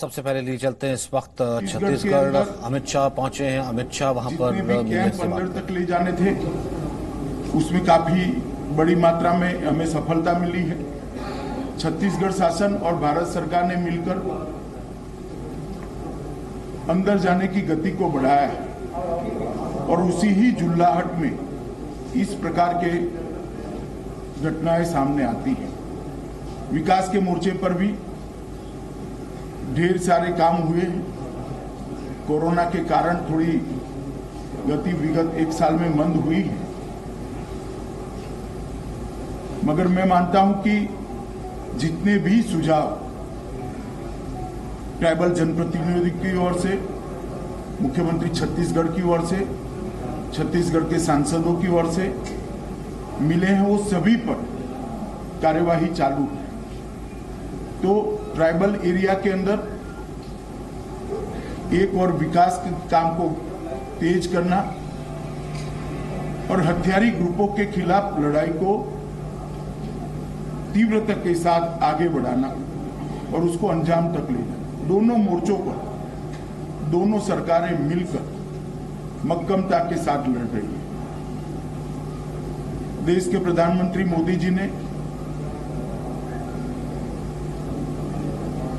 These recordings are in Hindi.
सबसे पहले लिए चलते हैं। इस वक्त छत्तीसगढ़ अमित शाह पहुंचे हैं। अमित शाह वहां पर अंदर तक ले जाने थे, उसमें काफी बड़ी मात्रा में हमें सफलता मिली है। छत्तीसगढ़ शासन और भारत सरकार ने मिलकर अंदर जाने की गति को बढ़ाया है और उसी ही जुल्लाहट में इस प्रकार के घटनाएं सामने आती हैं। विकास के मोर्चे पर भी ढेर सारे काम हुए हैं। कोरोना के कारण थोड़ी गति विगत एक साल में मंद हुई है, मगर मैं मानता हूं कि जितने भी सुझाव ट्राइबल जनप्रतिनिधि की ओर से, मुख्यमंत्री छत्तीसगढ़ की ओर से, छत्तीसगढ़ के सांसदों की ओर से मिले हैं, वो सभी पर कार्यवाही चालू है। तो ट्राइबल एरिया के अंदर एक और विकास के काम को तेज करना और हथियारी ग्रुपों के खिलाफ लड़ाई को तीव्रता के साथ आगे बढ़ाना और उसको अंजाम तक ले जाना, दोनों मोर्चों पर दोनों सरकारें मिलकर मक्कमता के साथ लड़ रही है। देश के प्रधानमंत्री मोदी जी ने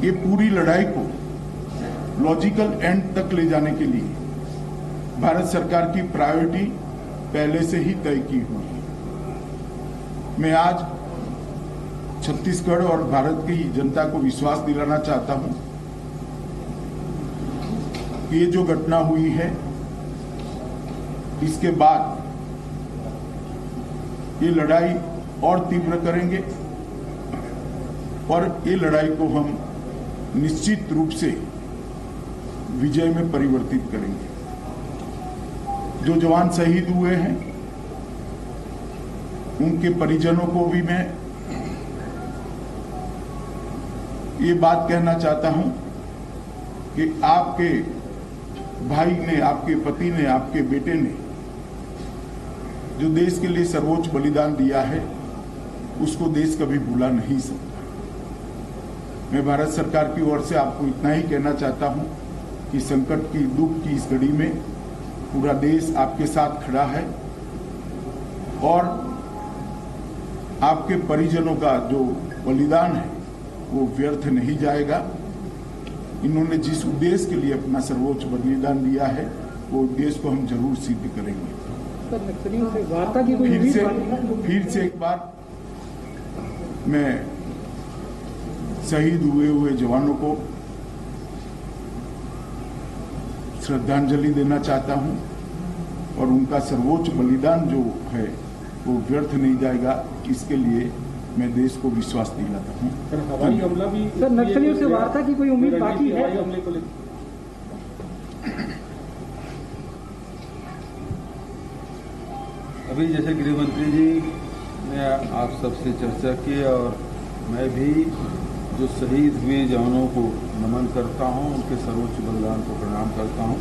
ये पूरी लड़ाई को लॉजिकल एंड तक ले जाने के लिए भारत सरकार की प्रायोरिटी पहले से ही तय की हुई है। मैं आज छत्तीसगढ़ और भारत की जनता को विश्वास दिलाना चाहता हूं कि ये जो घटना हुई है, इसके बाद ये लड़ाई और तीव्र करेंगे और ये लड़ाई को हम निश्चित रूप से विजय में परिवर्तित करेंगे। जो जवान शहीद हुए हैं उनके परिजनों को भी मैं ये बात कहना चाहता हूं कि आपके भाई ने, आपके पति ने, आपके बेटे ने जो देश के लिए सर्वोच्च बलिदान दिया है, उसको देश कभी भुला नहीं सकता। मैं भारत सरकार की ओर से आपको इतना ही कहना चाहता हूं कि संकट की, दुख की इस घड़ी में पूरा देश आपके साथ खड़ा है और आपके परिजनों का जो बलिदान है वो व्यर्थ नहीं जाएगा। इन्होंने जिस उद्देश्य के लिए अपना सर्वोच्च बलिदान दिया है, वो उद्देश्य को हम जरूर सिद्ध करेंगे। फिर से एक बार मैं शहीद हुए जवानों को श्रद्धांजलि देना चाहता हूं और उनका सर्वोच्च बलिदान जो है वो व्यर्थ नहीं जाएगा, इसके लिए मैं देश को विश्वास दिलाता हूं। हवाई हमला भी सर, नक्सलियों से वार्ता की कोई उम्मीद बाकी है? अभी जैसे गृह मंत्री जी ने आप सबसे चर्चा की और मैं भी जो शहीद हुए जवानों को नमन करता हूं, उनके सर्वोच्च बलिदान को प्रणाम करता हूं,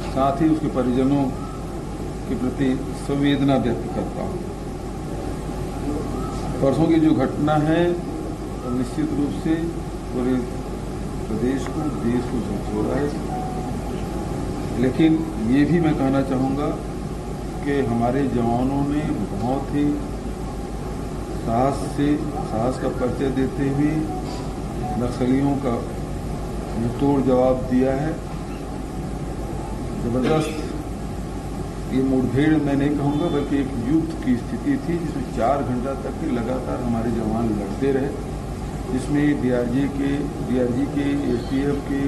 साथ ही उसके परिजनों के प्रति संवेदना व्यक्त करता हूं। परसों की जो घटना है तो निश्चित रूप से पूरे प्रदेश को, देश को झकझोरा है, लेकिन ये भी मैं कहना चाहूँगा कि हमारे जवानों ने बहुत ही साहस का परिचय देते हुए नक्सलियों का मुंहतोड़ जवाब दिया है। जबरदस्त ये मुठभेड़ मैं नहीं कहूँगा, बल्कि एक युद्ध की स्थिति थी जिसमें 4 घंटा तक के लगातार हमारे जवान लड़ते रहे, जिसमें डीआरजी के, एसटीएफ के,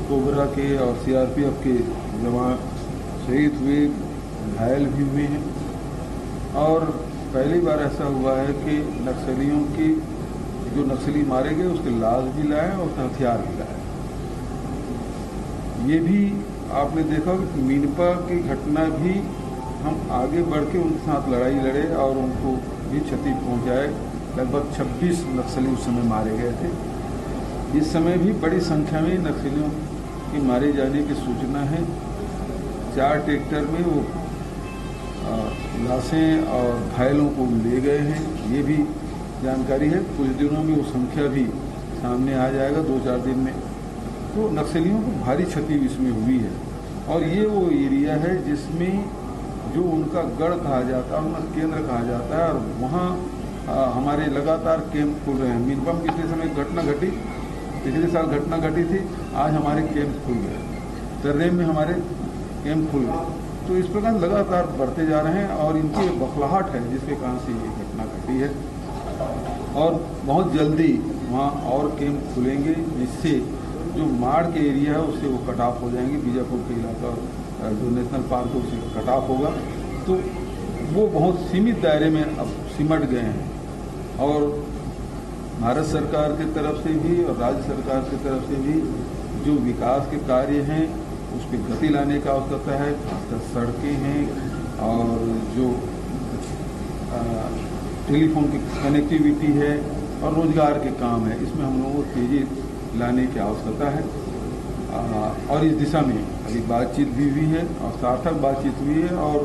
कोबरा के और सीआरपीएफ के जवान शहीद हुए, घायल भी हुए हैं। और पहली बार ऐसा हुआ है कि नक्सलियों की जो नक्सली मारे गए उसके लाश भी लाए और उसके हथियार भी लाए। ये भी आपने देखा कि मीनपा की घटना भी हम आगे बढ़ के उनके साथ लड़ाई लड़े और उनको भी क्षति पहुंचाए। लगभग 26 नक्सली उस समय मारे गए थे। इस समय भी बड़ी संख्या में नक्सलियों की मारे जाने की सूचना है। 4 ट्रैक्टर में वो लाशें और घायलों को ले गए हैं, ये भी जानकारी है। कुछ दिनों में वो संख्या भी सामने आ जाएगा, 2-4 दिन में तो नक्सलियों को भारी क्षति इसमें हुई है। और ये वो एरिया है जिसमें जो उनका गढ़ कहा जाता है, उनका केंद्र कहा जाता है, और वहाँ हमारे लगातार कैंप खुल रहे हैं। मिनिमम पिछले समय घटना घटी, पिछले साल घटना घटी थी, आज हमारे कैंप खुल गए, दर्रेम में हमारे कैंप खुल गए। तो इस प्रकार लगातार बढ़ते जा रहे हैं और इनकी बखलाहट है जिसके कारण से ये घटना घटी है। और बहुत जल्दी वहाँ और कैंप खुलेंगे जिससे जो माड़ के एरिया है उससे वो कट ऑफ हो जाएंगे। बीजापुर के इलाका जो नेशनल पार्क है उससे कट ऑफ होगा, तो वो बहुत सीमित दायरे में अब सिमट गए हैं। और भारत सरकार की तरफ से भी और राज्य सरकार की तरफ से भी जो विकास के कार्य हैं उस पर गति लाने का आवश्यकता है, खासकर सड़कें हैं और जो टेलीफोन की कनेक्टिविटी है और रोजगार के काम है, इसमें हम लोगों को तेजी लाने की आवश्यकता है। और इस दिशा में अभी बातचीत भी हुई है और सार्थक बातचीत हुई है, और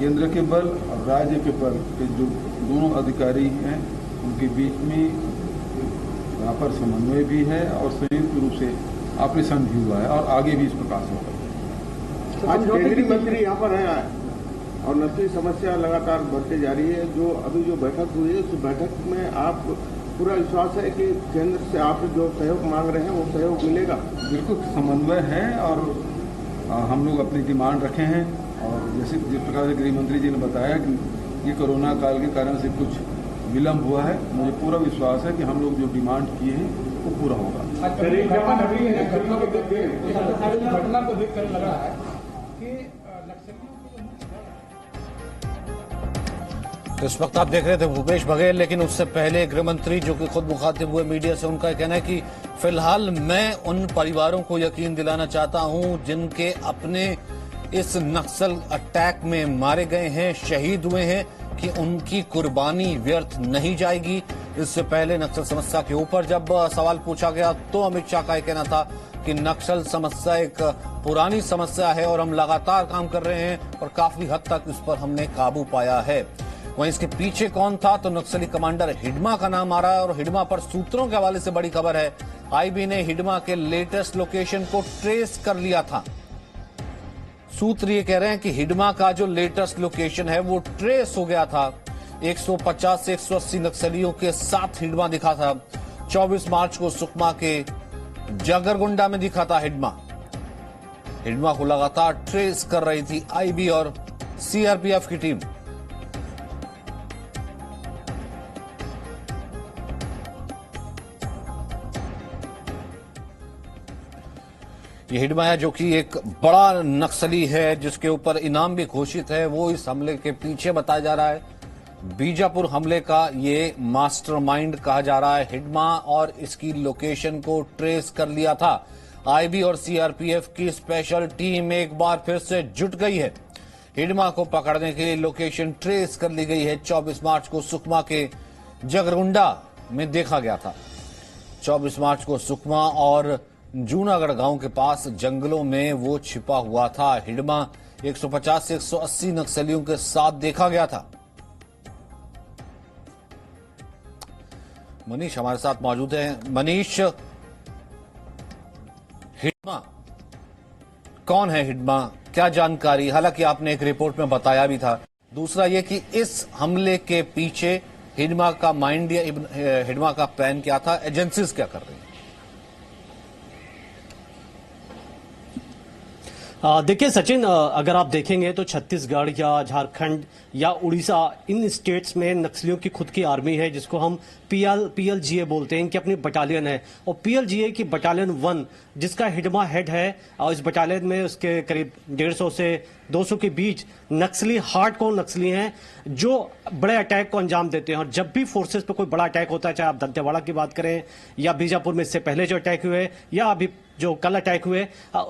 केंद्र के बल और राज्य के बल के जो दोनों अधिकारी हैं उनके बीच में यहाँ पर समन्वय भी है और संयुक्त रूप से ऑपरेशन भी हुआ है और आगे भी इस प्रकार से होगा। आज केंद्रीय मंत्री यहाँ पर है और नक्सली समस्या लगातार बढ़ते जा रही है। जो अभी जो बैठक हुई है उस बैठक में आप पूरा विश्वास है कि केंद्र से आप जो सहयोग मांग रहे हैं वो सहयोग मिलेगा? बिल्कुल समन्वय है और हम लोग अपनी डिमांड रखे हैं, और जैसे जिस प्रकार से गृह मंत्री जी ने बताया कि ये कोरोना काल के कारण से कुछ विलम्ब हुआ है, मुझे पूरा विश्वास है कि हम लोग जो डिमांड किए हैं वो पूरा होगा। घटना को देखकर लग रहा है कि तो इस वक्त आप देख रहे थे भूपेश बघेल, लेकिन उससे पहले गृह मंत्री जो कि खुद मुखातिब हुए मीडिया से, उनका कहना है कि फिलहाल मैं उन परिवारों को यकीन दिलाना चाहता हूं जिनके अपने इस नक्सल अटैक में मारे गए हैं, शहीद हुए हैं, कि उनकी कुर्बानी व्यर्थ नहीं जाएगी। इससे पहले नक्सल समस्या के ऊपर जब सवाल पूछा गया तो अमित शाह का कहना था कि नक्सल समस्या एक पुरानी समस्या है और हम लगातार काम कर रहे हैं और काफी हद तक इस पर हमने काबू पाया है। वहीं इसके पीछे कौन था, तो नक्सली कमांडर हिडमा का नाम आ रहा है और हिडमा पर सूत्रों के हवाले से बड़ी खबर है। आईबी ने हिडमा के लेटेस्ट लोकेशन को ट्रेस कर लिया था। सूत्र ये कह रहे हैं कि हिडमा का जो लेटेस्ट लोकेशन है वो ट्रेस हो गया था। 150 से 180 नक्सलियों के साथ हिडमा दिखा था। 24 मार्च को सुकमा के जगरगुंडा में दिखा था हिडमा। हिडमा को लगातार ट्रेस कर रही थी आईबी और सीआरपीएफ की टीम। ये हिडमा है जो कि एक बड़ा नक्सली है जिसके ऊपर इनाम भी घोषित है, वो इस हमले के पीछे बताया जा रहा है। बीजापुर हमले का ये मास्टरमाइंड कहा जा रहा है हिडमा, और इसकी लोकेशन को ट्रेस कर लिया था। आईबी और सीआरपीएफ की स्पेशल टीम एक बार फिर से जुट गई है। हिडमा को पकड़ने के लिए लोकेशन ट्रेस कर ली गई है। 24 मार्च को सुकमा के जगरगुंडा में देखा गया था। 24 मार्च को सुकमा और जूनागढ़ गांव के पास जंगलों में वो छिपा हुआ था। हिडमा 150 से 180 नक्सलियों के साथ देखा गया था। मनीष हमारे साथ मौजूद हैं। मनीष, हिडमा कौन है? हिडमा क्या जानकारी? हालांकि आपने एक रिपोर्ट में बताया भी था। दूसरा ये कि इस हमले के पीछे हिडमा का माइंड या हिडमा का प्लान क्या था? एजेंसीज क्या कर रही हैं? देखिए सचिन, अगर आप देखेंगे तो छत्तीसगढ़ या झारखंड या उड़ीसा, इन स्टेट्स में नक्सलियों की खुद की आर्मी है जिसको हम पीएलजीए बोलते हैं, इनकी अपनी बटालियन है। और पीएलजीए की बटालियन 1 जिसका हिडमा हेड है, और इस बटालियन में उसके करीब 150 से 200 के बीच नक्सली, हार्डकोर नक्सली हैं जो बड़े अटैक को अंजाम देते हैं। और जब भी फोर्सेस पे कोई बड़ा अटैक होता है, चाहे आप दंतेवाड़ा की बात करें या बीजापुर में इससे पहले जो अटैक हुए या अभी जो कल अटैक हुए,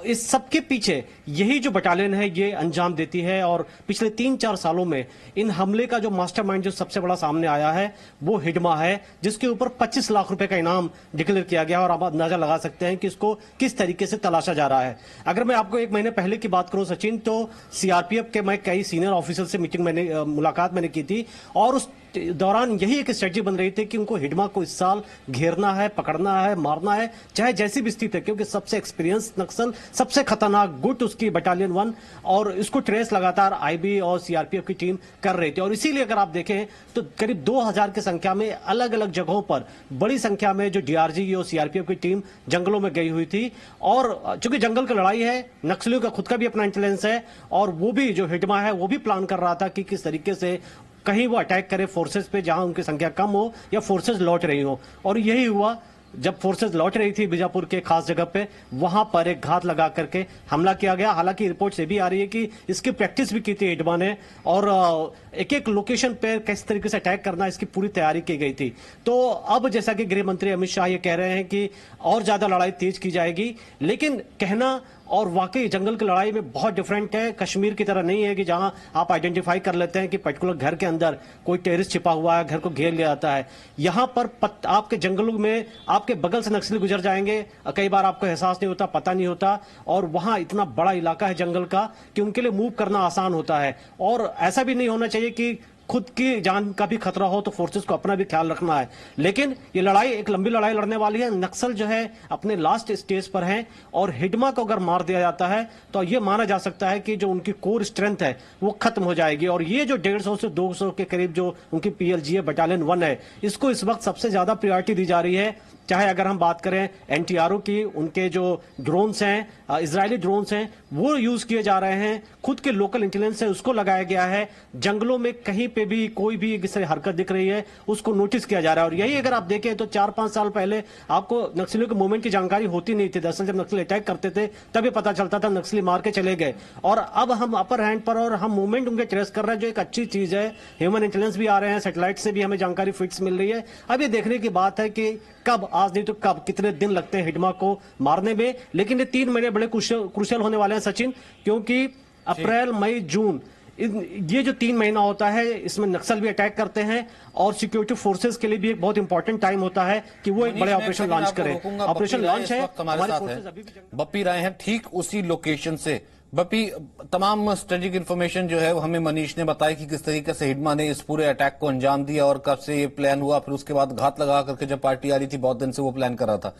इस सब के पीछे यही जो बटालियन है ये अंजाम देती है। और पिछले 3-4 सालों में इन हमले का जो मास्टरमाइंड जो सबसे बड़ा सामने आया है वो हिडमा है, जिसके ऊपर 25 लाख रुपए का इनाम डिक्लेयर किया गया। और आप अंदाजा लगा सकते हैं कि इसको किस तरीके से तलाशा जा रहा है। अगर मैं आपको 1 महीने पहले की बात करूं सचिन, तो सीआरपीएफ के मैं कई सीनियर ऑफिसर से मुलाकात मैंने की थी, और उस दौरान यही एक स्ट्रेटजी बन रही थी कि उनको हिडमा को इस साल घेरना है, पकड़ना है, मारना है, चाहे जैसी भी स्थिति है, क्योंकि सबसे एक्सपीरियंस नक्सल, सबसे खतरनाक गुट उसकी बटालियन 1, और इसको ट्रेस लगातार आईबी और सीआरपीएफ की टीम कर रही थी। और इसीलिए अगर आप देखें तो करीब 2000 की संख्या में अलग अलग जगहों पर बड़ी संख्या में जो डीआरजी और सीआरपीएफ की टीम जंगलों में गई हुई थी। और चूंकि जंगल की लड़ाई है, नक्सलियों का खुद का भी अपना इंटेलिजेंस है, और वो भी जो हिडमा है वो भी प्लान कर रहा था कि किस तरीके से कहीं वो अटैक करे फोर्सेस पे जहां उनकी संख्या कम हो या फोर्सेस लौट रही हो। और यही हुआ, जब फोर्सेस लौट रही थी बीजापुर के खास जगह पे, वहां पर एक घात लगा करके हमला किया गया। हालांकि रिपोर्ट से भी आ रही है कि इसकी प्रैक्टिस भी की थी हिडमा ने, और एक एक लोकेशन पे किस तरीके से अटैक करना, इसकी पूरी तैयारी की गई थी। तो अब जैसा कि गृह मंत्री अमित शाह ये कह रहे हैं कि और ज्यादा लड़ाई तेज की जाएगी, लेकिन कहना और वाकई जंगल की लड़ाई में बहुत डिफरेंट है। कश्मीर की तरह नहीं है कि जहां आप आइडेंटिफाई कर लेते हैं कि पर्टिकुलर घर के अंदर कोई टेररिस्ट छिपा हुआ है, घर को घेर लिया जाता है। यहां पर आपके जंगलों में आपके बगल से नक्सली गुजर जाएंगे, कई बार आपको एहसास नहीं होता, पता नहीं होता, और वहां इतना बड़ा इलाका है जंगल का कि उनके लिए मूव करना आसान होता है। और ऐसा भी नहीं होना चाहिए कि खुद की जान का भी खतरा हो तो फोर्सेस को अपना भी ख्याल रखना है। लेकिन ये लड़ाई एक लंबी लड़ाई लड़ने वाली है। नक्सल जो है अपने लास्ट स्टेज पर है, और हिडमा को अगर मार दिया जाता है तो ये माना जा सकता है कि जो उनकी कोर स्ट्रेंथ है वो खत्म हो जाएगी। और ये जो 150 से 200 के करीब जो उनकी पीएलजीए बटालियन 1 है, इसको इस वक्त सबसे ज्यादा प्रायोरिटी दी जा रही है। चाहे अगर हम बात करें एनटीआरओ की, उनके जो ड्रोन्स हैं, इजरायली ड्रोन्स हैं, वो यूज किए जा रहे हैं। खुद के लोकल इंटेलिजेंस है उसको लगाया गया है। जंगलों में कहीं पे भी कोई भी किसी हरकत दिख रही है उसको नोटिस किया जा रहा है। और यही अगर आप देखें तो 4-5 साल पहले आपको नक्सलियों के मूवमेंट की जानकारी होती नहीं थी। दरअसल जब नक्सली अटैक करते थे तभी पता चलता था, नक्सली मार के चले गए। और अब हम अपर हैंड पर और हम मूवमेंट उनके ट्रेस कर रहे हैं, जो एक अच्छी चीज है। ह्यूमन इंटेलिजेंस भी आ रहे हैं, सैटेलाइट से भी हमें जानकारी फिक्स मिल रही है। अब ये देखने की बात है कि कब, आज नहीं तो कब, कितने दिन लगते हैं हिडमा को मारने में। लेकिन ये 3 महीने बड़े क्रूशियल होने वाले हैं सचिन, क्योंकि अप्रैल, मई, जून, ये जो 3 महीना होता है इसमें नक्सल भी अटैक करते हैं, और सिक्योरिटी फोर्सेस के लिए भी एक बहुत इंपॉर्टेंट टाइम होता है कि वो एक बड़े ऑपरेशन लॉन्च करें। ऑपरेशन लॉन्च है, हमारे फोर्सेस अभी भी बप्पी राय हैं ठीक उसी लोकेशन से। बप्पी, तमाम स्ट्रेटेजिक इन्फॉर्मेशन जो है वो हमें मनीष ने बताई कि किस तरीके से हिडमा ने इस पूरे अटैक को अंजाम दिया और कब से ये प्लान हुआ। फिर उसके बाद घात लगा करके जब पार्टी आ रही थी, बहुत दिन से वो प्लान कर रहा था।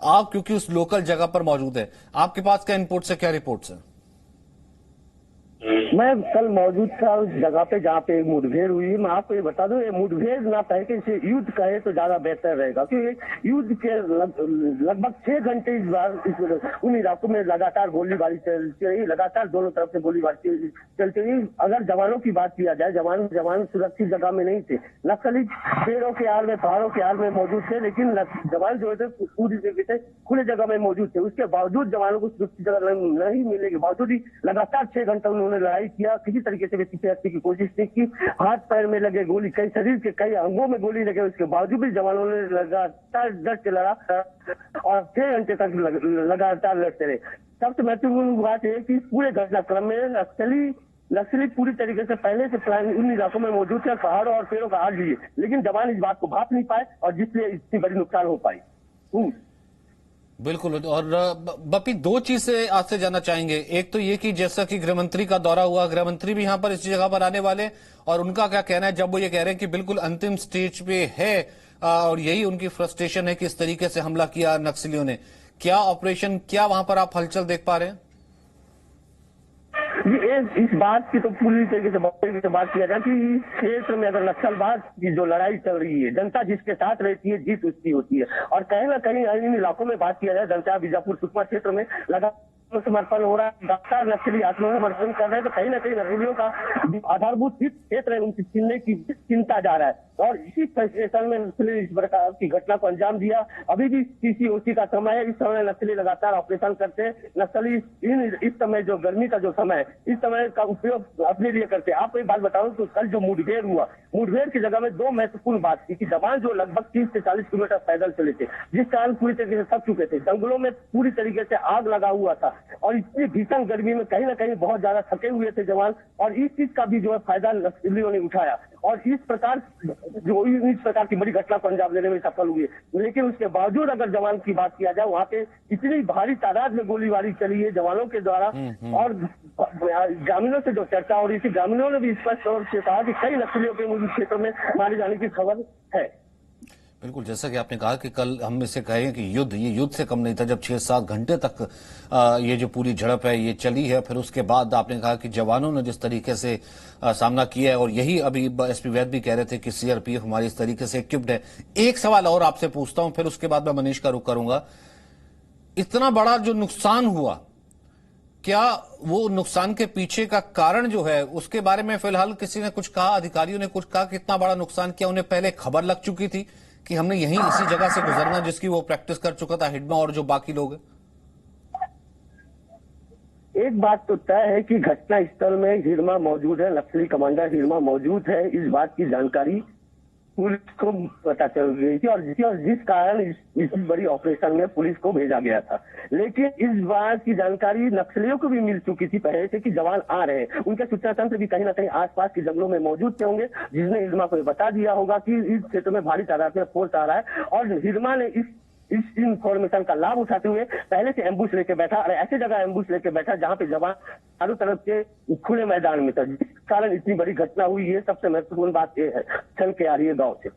आप क्योंकि उस लोकल जगह पर मौजूद है, आपके पास क्या इनपुट्स है, क्या रिपोर्ट्स है? मैं कल मौजूद था उस जगह पे जहाँ पे मुठभेड़ हुई। मैं आपको ये बता दूं, ये मुठभेड़ ना कहे कि इसे युद्ध कहे तो ज्यादा बेहतर रहेगा, क्योंकि युद्ध के लगभग 6 घंटे इस बार उन इलाकों में लगातार गोलीबारी चलती रही, लगातार दोनों तरफ से गोलीबारी चलती रही। अगर जवानों की बात किया जाए, जवान सुरक्षित जगह में नहीं थे। नक्सली पेड़ों के आड़ में, पहाड़ों के आड़ में मौजूद थे, लेकिन जवान जो थे पूरी तरीके से खुले जगह में मौजूद थे। उसके बावजूद जवानों को सुरक्षित जगह नहीं मिलने के बावजूद ही लगातार 6 घंटे उन्होंने लड़ाई किया। किसी तरीके से पीछे हटने की कोशिश नहीं की। हाथ पैर में लगे गोली, कई शरीर के कई अंगों में गोली लगे, उसके बावजूद भी जवानों ने लगातार डट के लड़ा और 6 घंटे तक लगातार लड़ते रहे। सबसे महत्वपूर्ण बात है कि पूरे घटनाक्रम में नक्सली पूरी तरीके से पहले से प्लान उन इलाकों में मौजूद थे, पहाड़ों और पेड़ों का आड़ लिए, लेकिन जवान इस बात को भाप नहीं पाए और जिसलिए इतनी बड़ी नुकसान हो पाई। बिल्कुल। और बप्पी, 2 चीज से आपसे जानना चाहेंगे। एक तो ये कि जैसा कि गृहमंत्री का दौरा हुआ, गृहमंत्री भी यहां पर इस जगह पर आने वाले, और उनका क्या कहना है जब वो ये कह रहे हैं कि बिल्कुल अंतिम स्टेज पे है और यही उनकी फ्रस्ट्रेशन है कि इस तरीके से हमला किया नक्सलियों ने। क्या ऑपरेशन, क्या वहां पर आप हलचल देख पा रहे हैं? इस बात की तो पूरी तरीके से बात किया जाए कि इस क्षेत्र में अगर नक्सलवाद की जो लड़ाई चल रही है, जनता जिसके साथ रहती है जीत उसकी होती है। और कहीं ना कहीं इन इलाकों में बात किया जाए, जनता बीजापुर सुकमा क्षेत्र में लगातार समर्पण हो रहा है, लगातार नक्सली आत्मसमर्पण कर रहे हैं, तो कहीं ना कहीं नक्सलियों का आधारभूत क्षेत्र है उनकी छीनने की चिंता जा रहा है। और इसी फ्रस्ट्रेशन में नक्सली इस प्रकार की घटना को अंजाम दिया। अभी भी CCOC का समय है, इस समय नक्सली लगातार ऑपरेशन करते हैं। नक्सली इस समय जो गर्मी का जो समय है, इस समय का उपयोग अपने लिए करते हैं। आपको एक बात बताऊं तो कल जो मुठभेड़ हुआ, मुठभेड़ की जगह में 2 महत्वपूर्ण बात थी कि जवान जो लगभग 30 से 40 किलोमीटर पैदल चले थे, जिस कारण पूरी तरीके से थक चुके थे, जंगलों में पूरी तरीके से आग लगा हुआ था, और इतनी भीषण गर्मी में कहीं ना कहीं बहुत ज्यादा थके हुए थे जवान, और इस चीज का भी जो है फायदा नक्सलियों ने उठाया। और इस प्रकार जो इस प्रकार की बड़ी घटना को अंजाम देने में सफल हुई है। लेकिन उसके बावजूद अगर जवान की बात किया जाए, वहाँ पे इतनी भारी तादाद में गोलीबारी चली है जवानों के द्वारा, और ग्रामीणों से जो चर्चा हो रही थी, ग्रामीणों ने भी स्पष्ट तौर से कहा कि कई नक्सलियों के उन क्षेत्रों में मारे जाने की खबर है। बिल्कुल, जैसा कि आपने कहा कि कल हम इसे कहें कि ये युद्ध से कम नहीं था, जब 6-7 घंटे तक ये जो पूरी झड़प है ये चली है। फिर उसके बाद आपने कहा कि जवानों ने जिस तरीके से सामना किया है, और यही अभी एसपी वैद भी कह रहे थे कि सीआरपीएफ हमारी इस तरीके से इक्विप्ड है। एक सवाल और आपसे पूछता हूं, फिर उसके बाद मैं मनीष का रुख करूंगा। इतना बड़ा जो नुकसान हुआ, क्या वो नुकसान के पीछे का कारण जो है उसके बारे में फिलहाल किसी ने कुछ कहा, अधिकारियों ने कुछ कहा? कितना बड़ा नुकसान किया? उन्हें पहले खबर लग चुकी थी कि हमने यहीं इसी जगह से गुजरना, जिसकी वो प्रैक्टिस कर चुका था हिडमा और जो बाकी लोग? एक बात तो तय है कि घटना स्थल में हिडमा मौजूद है, नक्सली कमांडर हिडमा मौजूद है। इस बात की जानकारी पुलिस को पता चल गई थी, और जिस कारण इस बड़ी ऑपरेशन में पुलिस को भेजा गया था। लेकिन इस बात की जानकारी नक्सलियों को भी मिल चुकी थी पहले से कि जवान आ रहे हैं। उनके सूचना तंत्र भी कहीं ना कहीं आसपास के जंगलों में मौजूद थे होंगे, जिसने हिडमा को बता दिया होगा कि इस क्षेत्र में भारी तादाद में फोर्स आ रहा है। और हिडमा ने इस इंफॉर्मेशन का लाभ उठाते हुए पहले से एम्बुश लेके बैठा, और ऐसे जगह एम्बुश लेके बैठा जहां पे जवान चारों तरफ के खुले मैदान में था, जिस कारण इतनी बड़ी घटना हुई है। सबसे महत्वपूर्ण बात यह है, चल के आ रही है गाँव से।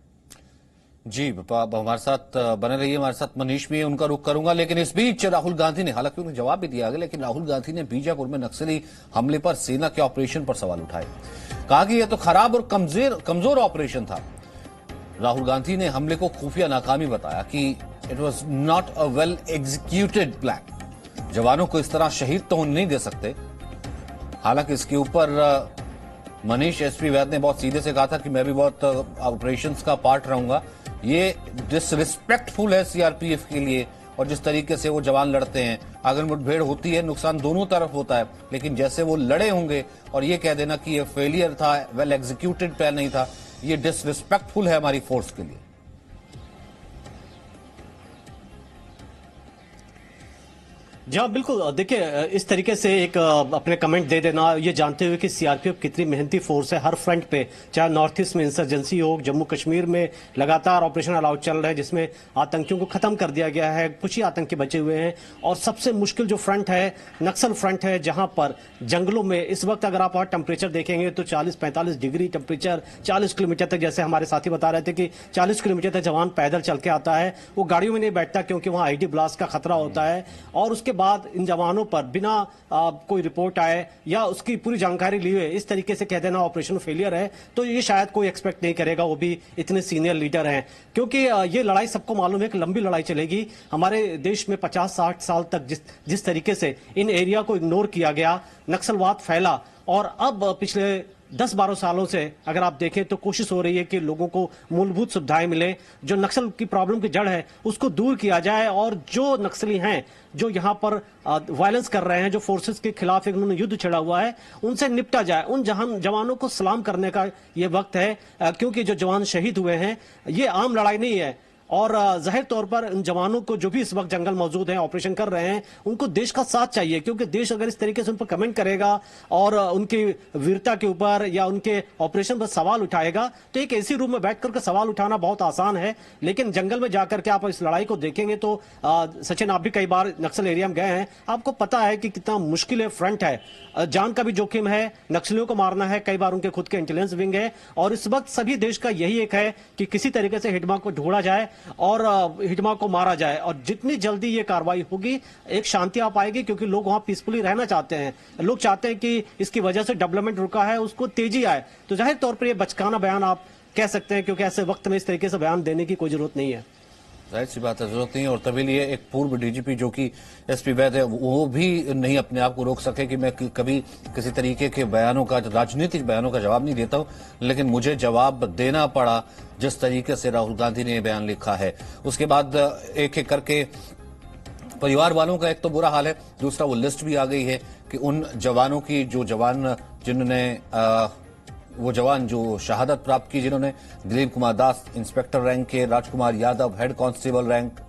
जी, हमारे साथ बने रहिए, हमारे साथ मनीष भी है, उनका रुख करूंगा। लेकिन इस बीच राहुल गांधी ने, हालांकि उन्हें जवाब भी दिया गया, लेकिन राहुल गांधी ने बीजापुर में नक्सली हमले पर सेना के ऑपरेशन पर सवाल उठाए। कहा कि यह तो खराब और कमजोर ऑपरेशन था। राहुल गांधी ने हमले को खुफिया नाकामी बताया कि it was not a well executed plan. जवानों को इस तरह शहीद तो नहीं दे सकते। हालांकि इसके ऊपर मनीष एसपी वैद ने बहुत सीधे से कहा था कि मैं भी बहुत ऑपरेशंस का पार्ट रहूंगा। ये डिसरिस्पेक्टफुल है सीआरपीएफ के लिए, और जिस तरीके से वो जवान लड़ते हैं। अगर मुठभेड़ होती है, नुकसान दोनों तरफ होता है, लेकिन जैसे वो लड़े होंगे और ये कह देना कि ये फेलियर था, वेल एग्जीक्यूटेड प्लान नहीं था, ये डिसरिस्पेक्टफुल है हमारी फोर्स के लिए। जी हाँ, बिल्कुल। देखिए, इस तरीके से एक अपने कमेंट दे देना, ये जानते हुए कि सीआरपीएफ कितनी मेहनती फोर्स है हर फ्रंट पे, चाहे नॉर्थ ईस्ट में इंसर्जेंसी हो, जम्मू कश्मीर में लगातार ऑपरेशन अलाउड चल रहा है, जिसमें आतंकियों को खत्म कर दिया गया है, कुछ ही आतंकी बचे हुए हैं। और सबसे मुश्किल जो फ्रंट है, नक्सल फ्रंट है, जहां पर जंगलों में इस वक्त अगर आप टेम्परेचर देखेंगे तो 40-45 डिग्री टेम्परेचर, 40 किलोमीटर तक, जैसे हमारे साथी बता रहे थे कि 40 किलोमीटर तक जवान पैदल चल के आता है। वो गाड़ियों में नहीं बैठता क्योंकि वहां आईडी ब्लास्ट का खतरा होता है। और उसके बाद इन जवानों पर बिना कोई रिपोर्ट आए या उसकी पूरी जानकारी ली हुए इस तरीके से कह देना ऑपरेशन फेलियर है, तो ये शायद कोई एक्सपेक्ट नहीं करेगा, वो भी इतने सीनियर लीडर हैं। क्योंकि ये लड़ाई सबको मालूम है कि लंबी लड़ाई चलेगी। हमारे देश में 50-60 साल तक जिस तरीके से इन एरिया को इग्नोर किया गया, नक्सलवाद फैला, और अब पिछले 10-12 सालों से अगर आप देखें तो कोशिश हो रही है कि लोगों को मूलभूत सुविधाएं मिले, जो नक्सल की प्रॉब्लम की जड़ है उसको दूर किया जाए, और जो नक्सली हैं जो यहाँ पर वायलेंस कर रहे हैं, जो फोर्सेस के खिलाफ एक उन्होंने युद्ध छेड़ा हुआ है, उनसे निपटा जाए। उन जवानों को सलाम करने का ये वक्त है, क्योंकि जो जवान शहीद हुए हैं ये आम लड़ाई नहीं है। और जाहिर तौर पर इन जवानों को जो भी इस वक्त जंगल मौजूद हैं, ऑपरेशन कर रहे हैं, उनको देश का साथ चाहिए। क्योंकि देश अगर इस तरीके से उन पर कमेंट करेगा और उनकी वीरता के ऊपर या उनके ऑपरेशन पर सवाल उठाएगा, तो एक ऐसी रूम में बैठ करके सवाल उठाना बहुत आसान है, लेकिन जंगल में जाकर के आप इस लड़ाई को देखेंगे तो सचिन, आप भी कई बार नक्सल एरिया में गए हैं, आपको पता है कि कितना मुश्किल है फ्रंट है, जान का भी जोखिम है, नक्सलियों को मारना है, कई बार उनके खुद के इंटेलिजेंस विंग है। और इस वक्त सभी देश का यही एक है कि किसी तरीके से हिडमा को ढूंढा जाए और हिडमा को मारा जाए, और जितनी जल्दी ये कार्रवाई होगी एक शांति आ पाएगी, क्योंकि लोग वहां पीसफुली रहना चाहते हैं। लोग चाहते हैं कि इसकी वजह से डेवलपमेंट रुका है उसको तेजी आए। तो जाहिर तौर पर ये बचकाना बयान आप कह सकते हैं, क्योंकि ऐसे वक्त में इस तरीके से बयान देने की कोई जरूरत नहीं है। जाहिर सी बात है, जरूरत नहीं है। और तभी लिए एक पूर्व डीजीपी जो कि एसपी वैद है, वो भी नहीं अपने आप को रोक सके कि मैं कभी किसी तरीके के बयानों का, राजनीतिक बयानों का जवाब नहीं देता हूं, लेकिन मुझे जवाब देना पड़ा जिस तरीके से राहुल गांधी ने बयान लिखा है। उसके बाद एक एक करके परिवार वालों का एक तो बुरा हाल है, दूसरा वो लिस्ट भी आ गई है कि उन जवानों की, जो जवान जिन्होंने वो जवान जो शहादत प्राप्त की, जिन्होंने दिलीप कुमार दास इंस्पेक्टर रैंक के, Rajkumar Yadav head constable rank,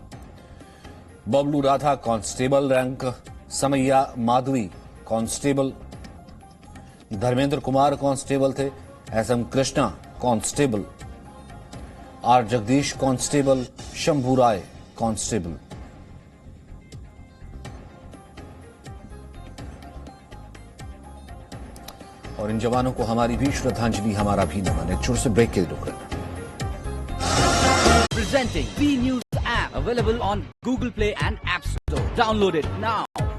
Bablu Radha constable rank, Samaiya Madhavi constable, Dharmendra Kumar constable थे, SM Krishna constable, R Jagdish constable, Shambhu Rai constable. और इन जवानों को हमारी भी श्रद्धांजलि, हमारा भी नमन। एक छोटे से ब्रेक के लिए रुक रहे। Presenting B News app available on Google Play and App Store. Download it now.